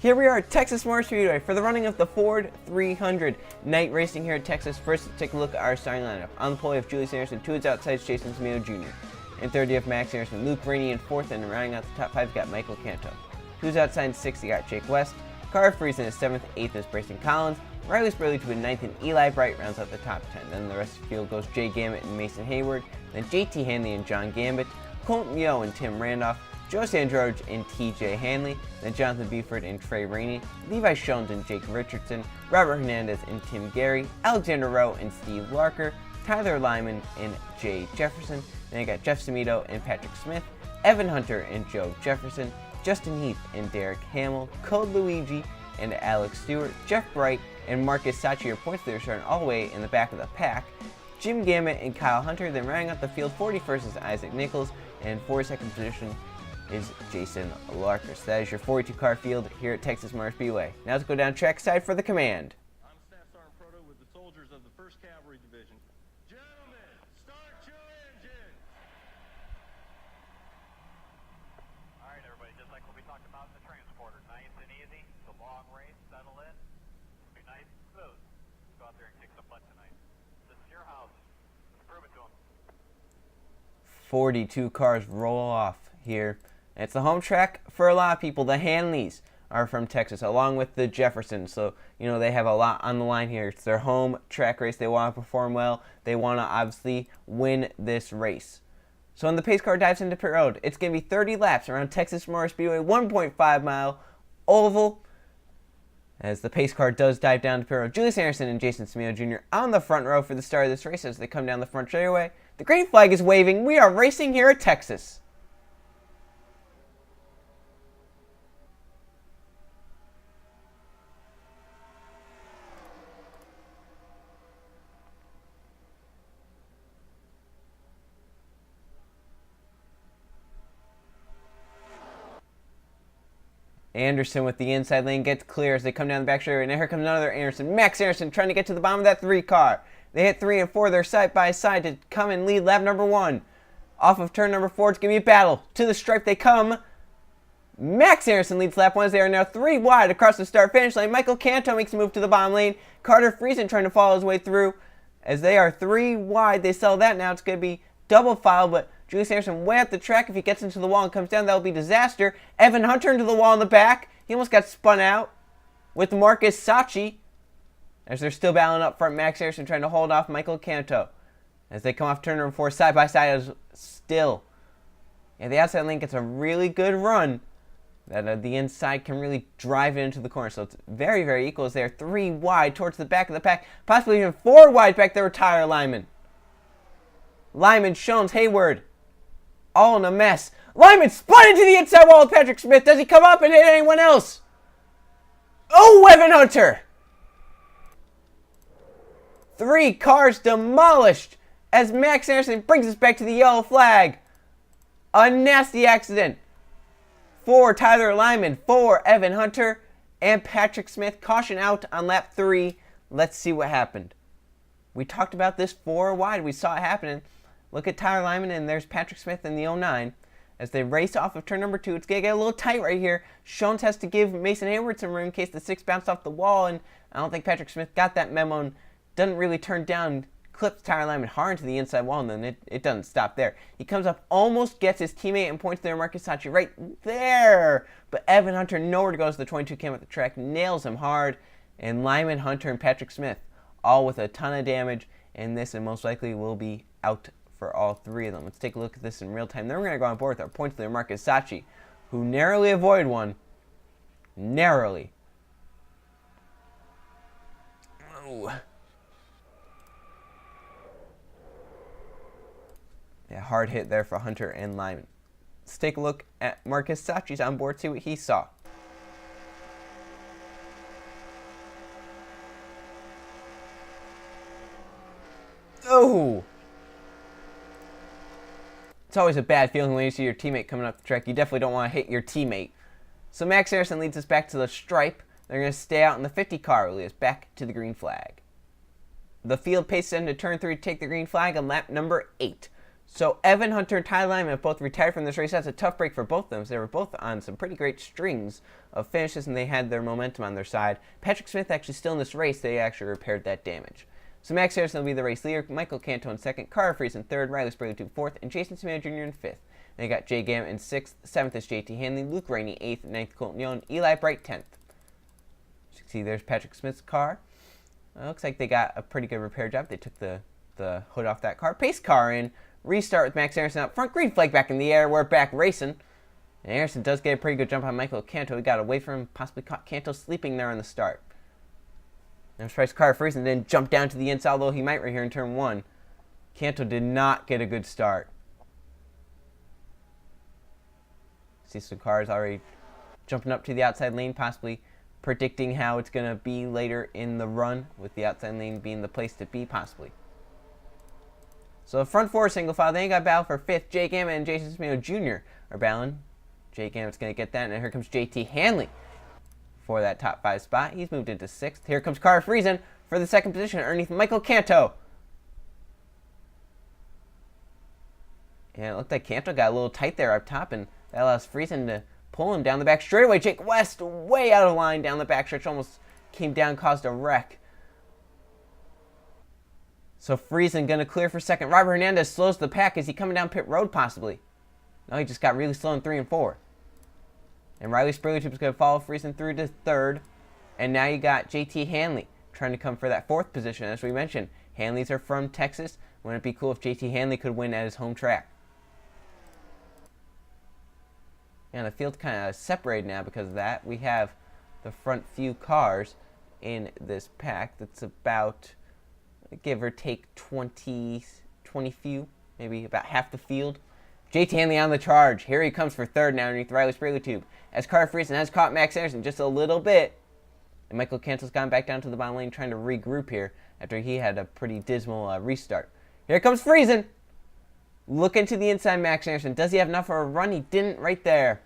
Here we are at Texas Motor Speedway for the running of the Ford 300 night racing here at Texas. First, let's take a look at our starting lineup. On the pole, we have Julius Anderson, 2 is outside, Jason Smito Jr. In third, you have Max Anderson, Luke Rainey in fourth, and rounding out the top 5, you got Michael Canto. 2 is outside, in sixth, you got Jake West. Carter Friesen is 7th, 8th is Brayson Collins. Riley Spurley to a 9th, and Eli Bright rounds out the top 10. Then the rest of the field goes Jay Gammett and Mason Hayward, then JT Hanley and John Gambit, Colton Yo and Tim Randolph, Joe Sandroge and TJ Hanley, then Jonathan Buford and Trey Rainey, Levi Shones and Jake Richardson, Robert Hernandez and Tim Gary, Alexander Rowe and Steve Larker, Tyler Lyman and Jay Jefferson, then you got Jeff Smito and Patrick Smith, Evan Hunter and Joe Jefferson, Justin Heath and Derek Hamill, Code Luigi and Alex Stewart, Jeff Bright and Marcus Sachi are points leaders starting all the way in the back of the pack, Jim Gammett and Kyle Hunter, then rounding out the field 41st is Isaac Nichols, and 42nd position is Jason Larker. So that is your 42 car field here at Texas Motor Speedway. Now let's go down track side for the command. I'm Staff Sergeant Proto with the soldiers of the 1st Cavalry Division. Gentlemen, start your engines! All right, everybody, just like what we talked about in the transporter, nice and easy. It's a long race, settle in. Be nice and smooth. Go out there and kick some butt tonight. This is your house. Let's prove it to them. 42 cars roll off here. It's the home track for a lot of people. The Hanleys are from Texas, along with the Jeffersons. So, you know, they have a lot on the line here. It's their home track race. They want to perform well. They want to obviously win this race. So when the pace car dives into pit road, it's going to be 30 laps around Texas Motor Speedway, 1.5 mile oval. As the pace car does dive down to pit road, Julius Anderson and Jason Smito Jr. on the front row for the start of this race as they come down the front straightaway. The green flag is waving. We are racing here at Texas. Anderson with the inside lane gets clear as they come down the back straightaway. And here comes another Anderson. Max Anderson trying to get to the bottom of that 3 car. They hit 3 and 4. They're side by side to come and lead lap number 1. Off of turn number 4, it's going to be a battle. To the stripe they come. Max Anderson leads lap 1 as they are now 3 wide across the start-finish line. Michael Canto makes a move to the bottom lane. Carter Friesen trying to follow his way through. As they are 3 wide, they sell that now. It's going to be double file, but Julius Anderson way up the track. If he gets into the wall and comes down, that will be disaster. Evan Hunter into the wall in the back. He almost got spun out with Marcus Sachi. As they're still battling up front, Max Anderson trying to hold off Michael Canto. As they come off turn number 4, side by side as still. Yeah, the outside lane gets a really good run. That the inside can really drive it into the corner. So it's very, very equal as they're 3 wide towards the back of the pack. Possibly even 4 wide back there with Tyler Lyman. Lyman, Shones, Hayward. All in a mess. Lyman spun into the inside wall with Patrick Smith. Does he come up and hit anyone else? Oh, Evan Hunter. 3 cars demolished as Max Anderson brings us back to the yellow flag. A nasty accident for Tyler Lyman, for Evan Hunter, and Patrick Smith. Caution out on lap 3. Let's see what happened. We talked about this 4 wide. We saw it happening. Look at Tyler Lyman, and there's Patrick Smith in the 09. As they race off of turn number 2, it's going to get a little tight right here. Shones has to give Mason Hayward some room in case the 6 bounced off the wall, and I don't think Patrick Smith got that memo and doesn't really turn down, clips Tyler Lyman hard into the inside wall, and then it doesn't stop there. He comes up, almost gets his teammate and points there, Marcus Sachi, right there. But Evan Hunter, nowhere to go as the 22 came at the track, nails him hard, and Lyman, Hunter, and Patrick Smith, all with a ton of damage, and this and most likely will be out for all 3 of them. Let's take a look at this in real time. Then we're going to go on board with our points leader, Marcus Sachi, who narrowly avoided one. Narrowly. Oh. Yeah, hard hit there for Hunter and Lyman. Let's take a look at Marcus Sachi's on board, see what he saw. Oh! It's always a bad feeling when you see your teammate coming up the track. You definitely don't want to hit your teammate. So Max Anderson leads us back to the stripe. They're going to stay out in the 50 car, lead us back to the green flag. The field paces into turn 3 to take the green flag on lap number 8. So Evan Hunter and Ty Lyman have both retired from this race. That's a tough break for both of them. So they were both on some pretty great strings of finishes, and they had their momentum on their side. Patrick Smith actually still in this race. They actually repaired that damage. So Max Harrison will be the race leader. Michael Canto in second. Carter Fries in third. Riley Sprague fourth. And Jason Smith Jr. in fifth. And they got Jay Gammett in sixth. Seventh is JT Hanley. Luke Rainey eighth. Ninth Colton Young. Eli Bright 10th. As you can see, there's Patrick Smith's car. Looks like they got a pretty good repair job. They took the hood off that car. Pace car in. Restart with Max Harrison up front. Green flag back in the air. We're back racing. And Harrison does get a pretty good jump on Michael Canto. He got away from him. Possibly caught Canto sleeping there on the start. I'm surprised Carter Friesen didn't jump down to the inside, although he might right here in turn one. Canto did not get a good start. See some cars already jumping up to the outside lane, possibly predicting how it's going to be later in the run, with the outside lane being the place to be, possibly. So front four single file. Then you got battle for fifth. Jay Gammett and Jason Smith Jr. are battling. Jay Gammett's going to get that, and here comes JT Hanley for that top five spot. He's moved into sixth. Here comes Carter Friesen for the second position underneath Michael Canto. And it looked like Canto got a little tight there up top, and that allows Friesen to pull him down the back straightaway. Jake West way out of line down the back stretch, almost came down, caused a wreck. So Friesen going to clear for second. Robert Hernandez slows the pack. Is he coming down pit road possibly? No, he just got really slow in 3 and 4. And Riley Sprague is going to follow Friesen through to third. And now you got JT Hanley trying to come for that fourth position. As we mentioned, Hanleys are from Texas. Wouldn't it be cool if JT Hanley could win at his home track? And the field's kind of separated now because of that. We have the front few cars in this pack. That's about, give or take, 20 few, maybe about half the field. JT Hanley on the charge. Here he comes for third now underneath Riley Sprague as Carter Friesen has caught Max Anderson just a little bit. And Michael Canto's gone back down to the bottom lane trying to regroup here after he had a pretty dismal restart. Here comes Friesen. Looking to the inside, Max Anderson. Does he have enough for a run? He didn't right there.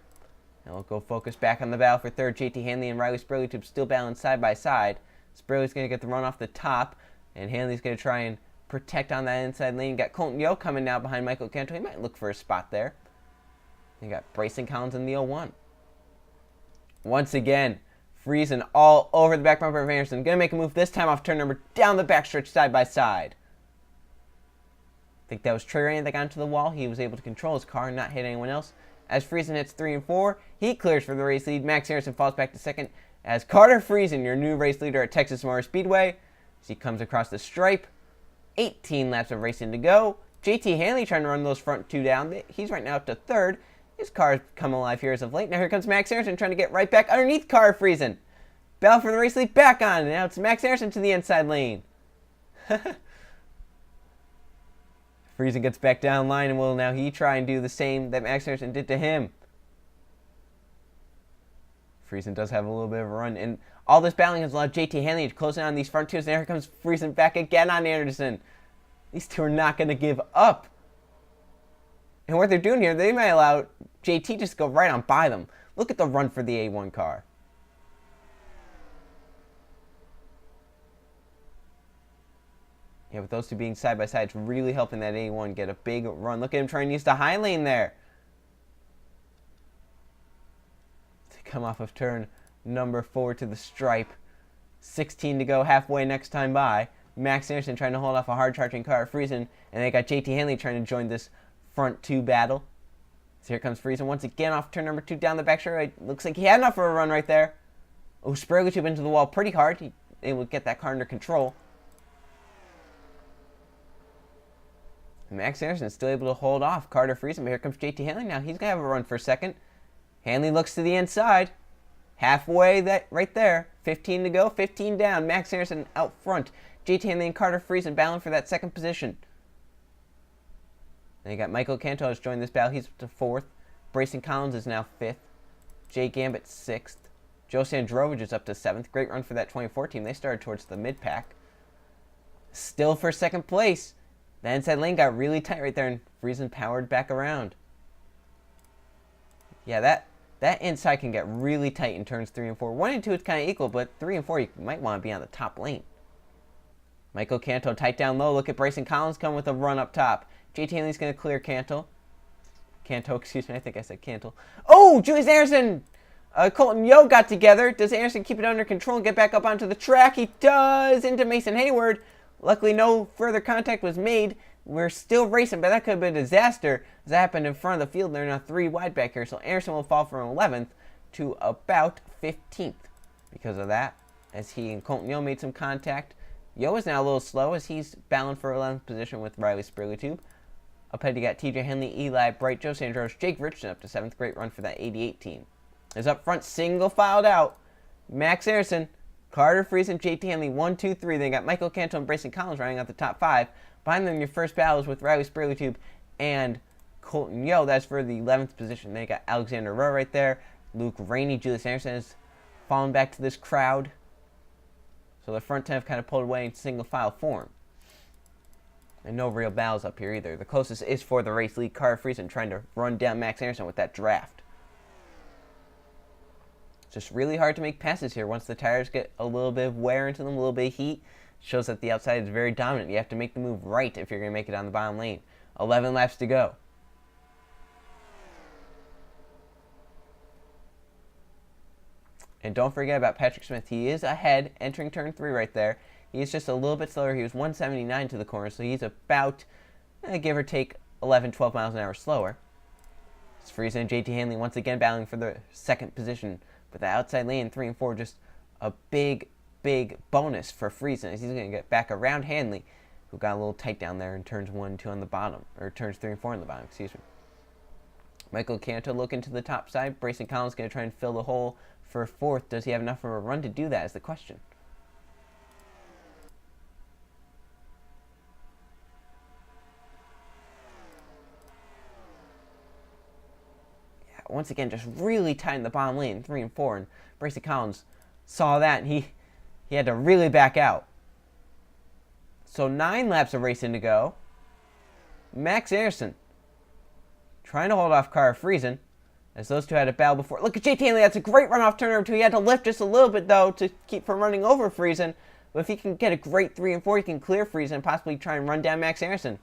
Now we'll go focus back on the battle for third. JT Hanley and Riley Sprague still battling side by side. Sprague's going to get the run off the top, and Hanley's going to try and protect on that inside lane. You got Colton Yo coming now behind Michael Canto. He might look for a spot there. You got Bryson Collins in the 01. Once again, Friesen all over the back bumper of Anderson. Going to make a move this time off turn number down the backstretch side by side. I think that was Trey Rainey that got into the wall. He was able to control his car and not hit anyone else. As Friesen hits 3 and 4, he clears for the race lead. Max Harrison falls back to second as Carter Friesen, your new race leader at Texas Motor Speedway, as he comes across the stripe. 18 laps of racing to go. JT Hanley trying to run those front two down. He's right now up to third. His car's come alive here as of late. Now here comes Max Harrison trying to get right back underneath Carter Friesen. Battle for the race lead back on. And now it's Max Harrison to the inside lane. Friesen gets back down line, and will now he try and do the same that Max Harrison did to him. Friesen does have a little bit of a run, and all this battling has allowed JT Hanley to close in on these front twos. And here comes Friesen back again on Anderson. These two are not going to give up. And what they're doing here, they might allow JT just to go right on by them. Look at the run for the A1 car. Yeah, with those two being side by side, it's really helping that A1 get a big run. Look at him trying to use the high lane there to come off of turn number 4 to the stripe. 16 to go, halfway next time by. Max Anderson trying to hold off a hard-charging car at Friesen, and they got JT Hanley trying to join this front two battle. So here comes Friesen once again off turn number 2 down the back straight. Looks like he had enough for a run right there. Oh, Sprague into the wall pretty hard. He able to get that car under control. Max Anderson is still able to hold off Carter Friesen, but here comes JT Hanley now. He's going to have a run for a second. Hanley looks to the inside. Halfway that right there. 15 to go, 15 down. Max Anderson out front. JT Hanley and Carter Friesen battling for that second position. Then you got Michael Canto has joined this battle. He's up to 4th. Bryson Collins is now 5th. Jay Gambit 6th. Joe Sandrovich is up to 7th. Great run for that 24 team. They started towards the mid-pack. Still for second place. The inside lane got really tight right there, and Friesen powered back around. Yeah, that inside can get really tight in turns 3 and 4. 1 and 2 it's kind of equal, but 3 and 4 you might want to be on the top lane. Michael Canto tight down low. Look at Bryson Collins come with a run up top. JT Hanley's going to clear Canto, excuse me. I think I said Cantle. Oh, Julius Anderson! Colton Yo got together. Does Anderson keep it under control and get back up onto the track? He does! Into Mason Hayward. Luckily, no further contact was made. We're still racing, but that could have been a disaster. As that happened in front of the field, they're now 3 wide back here. So Anderson will fall from 11th to about 15th because of that, as he and Colton Yo made some contact. Yo is now a little slow as he's battling for 11th position with Riley Spurley-Tube. Up ahead, you got TJ Henley, Eli Bright, Joe Sandros, Jake Richardson up to 7th. Great run for that 88 team. Is up front, single filed out. Max Anderson, Carter Friesen, JT Henley, 1, 2, 3. Then you got Michael Canto and Brayson Collins running out the top 5. Behind them, your first battle is with Riley Spurley-Tube and Colton Yo. That's for the 11th position. Then you got Alexander Rowe right there. Luke Rainey, Julius Anderson is falling back to this crowd. So the front 10 have kind of pulled away in single file form. And no real battles up here either. The closest is for the race lead, Carter Friesen trying to run down Max Anderson with that draft. It's just really hard to make passes here once the tires get a little bit of wear into them, a little bit of heat. Shows that the outside is very dominant. You have to make the move right if you're going to make it on the bottom lane. 11 laps to go. And don't forget about Patrick Smith. He is ahead, entering turn 3 right there. He's just a little bit slower. He was 179 to the corner, so he's about, give or take, 11, 12 miles an hour slower. It's Friesen and JT Hanley once again battling for the 2nd position. But the outside lane, 3 and 4, just a big bonus for Friesen as he's going to get back around Hanley, who got a little tight down there in turns 1 and 2 on the bottom, or turns 3 and 4 on the bottom, excuse me. Michael Canto looking to the top side. Brayson Collins going to try and fill the hole for 4th. Does he have enough of a run to do that is the question. Once again, just really tight in the bottom lane, 3 and 4, and Brayson Collins saw that, and he had to really back out. So 9 laps of racing to go. Max Anderson trying to hold off Carter Friesen, as those two had a battle before. Look at JT Hanley, that's a great run off turn number 2. He had to lift just a little bit, though, to keep from running over Friesen. But if he can get a great 3 and 4, he can clear Friesen and possibly try and run down Max Anderson.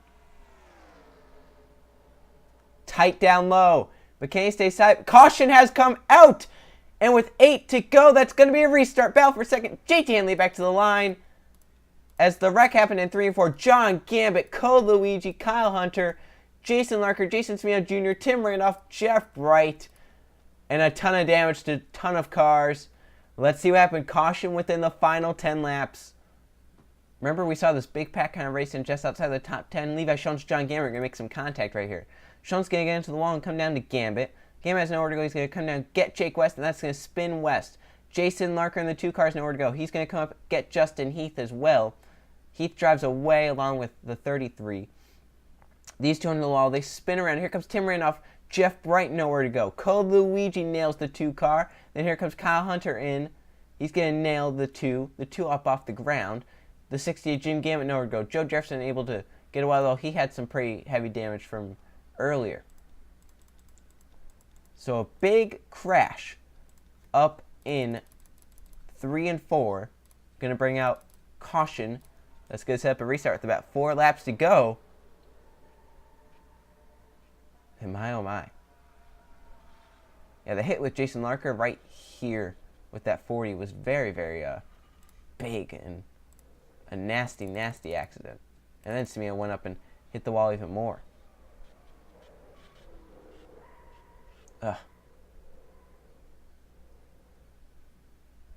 Tight down low. But can he stay side? Caution has come out! And with 8 to go, that's going to be a restart. Battle for 2nd. JT Hanley back to the line. As the wreck happened in 3 and 4, John Gambit, Cole Luigi, Kyle Hunter, Jason Larker, Jason Smith Jr., Tim Randolph, Jeff Bright, and a ton of damage to a ton of cars. Let's see what happened. Caution within the final 10 laps. Remember, we saw this big pack kind of racing just outside the top 10. Levi Schoen's John Gambit are going to make some contact right here. Schoen's going to get into the wall and come down to Gambit. Gambit has nowhere to go. He's going to come down, get Jake West, and that's going to spin west. Jason Larker and the 2 cars nowhere to go. He's going to come up, get Justin Heath as well. Heath drives away along with the 33. These two on the wall, they spin around. Here comes Tim Randolph. Jeff Bright nowhere to go. Cole Luigi nails the 2 car. Then here comes Kyle Hunter in. He's going to nail the 2 up off the ground. The 68 Jim Gambit nowhere to go. Joe Jefferson able to get away, though he had some pretty heavy damage from earlier. So a big crash up in 3 and 4. Going to bring out caution. That's going to set up a restart with about 4 laps to go. And my, oh my. Yeah, the hit with Jason Larker right here with that 40 was very, very big and a nasty, nasty accident. And then Simeon went up and hit the wall even more.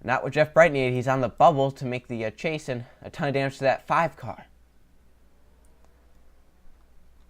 Not what Jeff Bright needed. He's on the bubble to make the chase, and a ton of damage to that 5 car.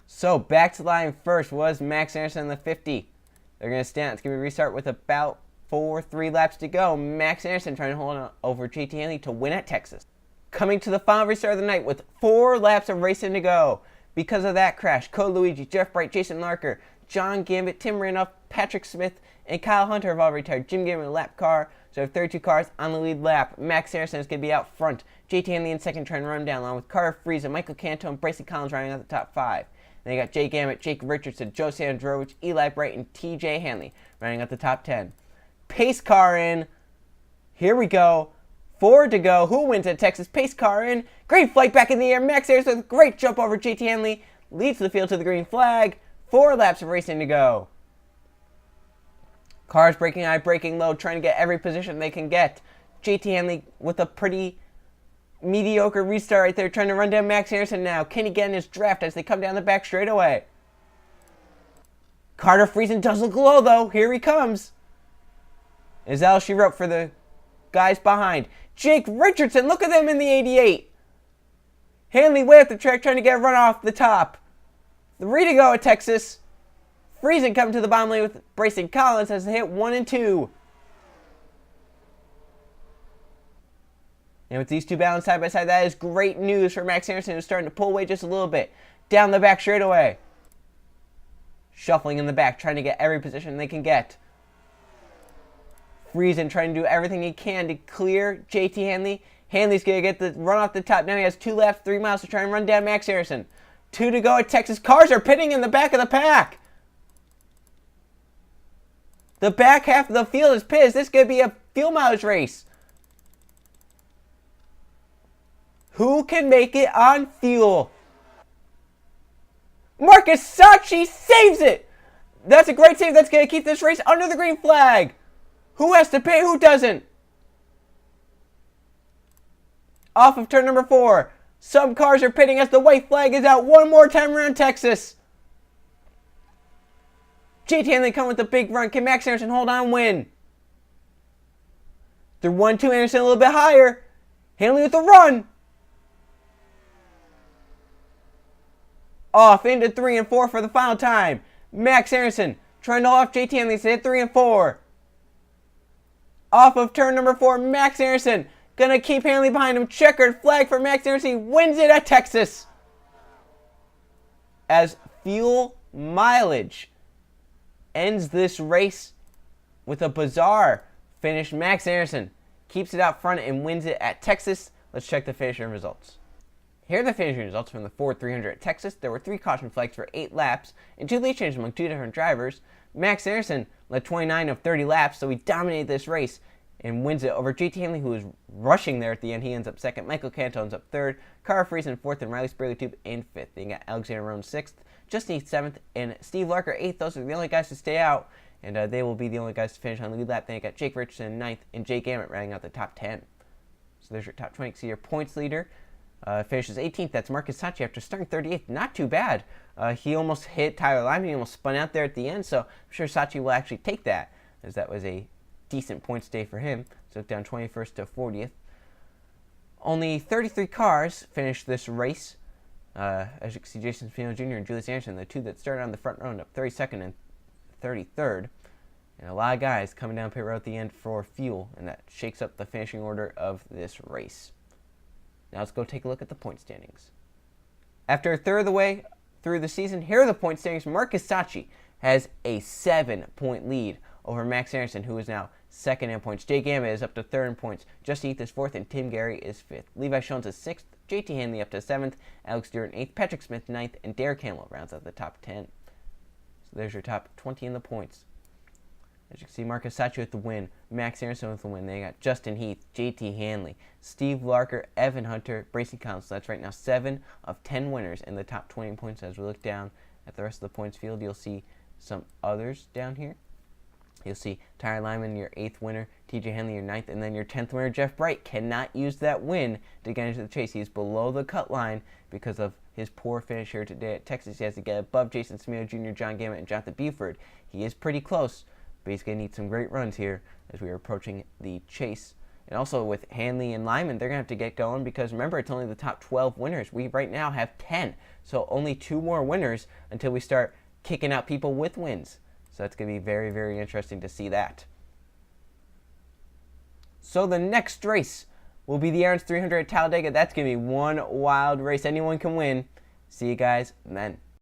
So back to the line first was Max Anderson in the 50. They're going to stand. It's going to be a restart with about 3 laps to go. Max Anderson trying to hold on over JT Hanley to win at Texas. Coming to the final restart of the night with 4 laps of racing to go. Because of that crash, Cole Luigi, Jeff Bright, Jason Larker, John Gambit, Tim Randolph, Patrick Smith, and Kyle Hunter have all retired. Jim Gambit in a lap car. So we have 32 cars on the lead lap. Max Anderson is going to be out front. JT Hanley in second, trying to run down, along with Carter Friesen, Michael Canto, and Brayson Collins running out the top 5. Then you got Jay Gambit, Jake Richardson, Joe Sandrovich, Eli Bright, and TJ Hanley running out the top 10. Pace car in. Here we go. 4 to go. Who wins at Texas? Pace car in. Great flight back in the air. Max Anderson with a great jump over JT Hanley. leads the field to the green flag. 4 laps of racing to go. Cars braking high, braking low, trying to get every position they can get. JT Hanley with a pretty mediocre restart right there, trying to run down Max Anderson now. Can he get in his draft as they come down the back straightaway? Carter Friesen does look low, though. Here he comes. Is all she wrote for the guys behind. Jake Richardson, look at them in the 88. Hanley way up the track, trying to get a run off the top. 3 to go at Texas. Friesen coming to the bottom lane with Brayson Collins as they hit 1 and 2. And with these two balanced side by side, that is great news for Max Anderson, who's starting to pull away just a little bit. Down the back straightaway. Shuffling in the back, trying to get every position they can get. Friesen trying to do everything he can to clear JT Hanley. Hanley's going to get the run off the top. Now he has 2 laps, 3 miles to try and run down Max Anderson. 2 to go at Texas. Cars are pitting in the back of the pack. The back half of the field is pissed. This is going to be a fuel mileage race. Who can make it on fuel? Marcus Sacchi saves it. That's a great save. That's going to keep this race under the green flag. Who has to pay? Who doesn't? Off of turn number 4. Some cars are pitting as the white flag is out one more time around Texas. JT Hanley coming with a big run. Can Max Anderson hold on, win? They're 1-2, Anderson a little bit higher. Hanley with a run. Off into 3 and 4 for the final time. Max Anderson trying to hold off JT Hanley to hit 3 and 4. Off of turn number 4, Max Anderson gonna keep Hanley behind him. Checkered flag for Max Anderson. He wins it at Texas. As fuel mileage ends this race with a bizarre finish. Max Anderson keeps it out front and wins it at Texas. Let's check the finishing results. Here are the finishing results from the Ford 300 at Texas. There were 3 caution flags for 8 laps and 2 lead changes among 2 different drivers. Max Anderson led 29 of 30 laps, so he dominated this race and wins it over JT Hanley, who was rushing there at the end. He ends up 2nd. Michael Cantone's up 3rd. Carter Friesen 4th, and Riley Sprague-Tube in 5th. Then you got Alexander Roan 6th, Justin Heath 7th, and Steve Larker 8th. Those are the only guys to stay out, and they will be the only guys to finish on the lead lap. Then you got Jake Richardson 9th, and Jake Gammett rounding out the top 10. So there's your top 20. See your points leader. Finishes 18th. That's Marcus Sacchi after starting 38th. Not too bad. He almost hit Tyler Lyman. He almost spun out there at the end, so I'm sure Sacchi will actually take that, as that was a decent points day for him. So down 21st to 40th. Only 33 cars finished this race. As you can see, Jason Spino Jr. and Julius Anderson, the 2 that started on the front row, end up 32nd and 33rd. And a lot of guys coming down pit road at the end for fuel, and that shakes up the finishing order of this race. Now let's go take a look at the point standings. After a third of the way through the season, here are the point standings. Marcus Sacchi has a 7-point lead over Max Anderson, who is now 2nd in points. Jay Gammett is up to 3rd in points. Justin Heath is 4th, and Tim Gary is 5th. Levi Schoens is 6th. JT Hanley up to 7th. Alex Duran 8th. Patrick Smith 9th, and Derek Hamill rounds out the top 10. So there's your top 20 in the points. As you can see, Marcus Sacchi with the win, Max Anderson with the win. They got Justin Heath, JT Hanley, Steve Larker, Evan Hunter, Bracey Collins. So that's right now 7 of 10 winners in the top 20 points. As we look down at the rest of the points field, you'll see some others down here. You'll see Tyler Lyman, your 8th winner, TJ Henley, your 9th, and then your 10th winner, Jeff Bright, cannot use that win to get into the chase. He's below the cut line because of his poor finish here today at Texas. He has to get above Jason Smino Jr., John Gammett, and Jonathan Buford. He is pretty close, but he's going to need some great runs here as we are approaching the chase. And also with Hanley and Lyman, they're going to have to get going because remember, it's only the top 12 winners. We right now have 10, so only 2 more winners until we start kicking out people with wins. So that's going to be very, very interesting to see that. So the next race will be the Aaron's 300 at Talladega. That's going to be one wild race. Anyone can win. See you guys then.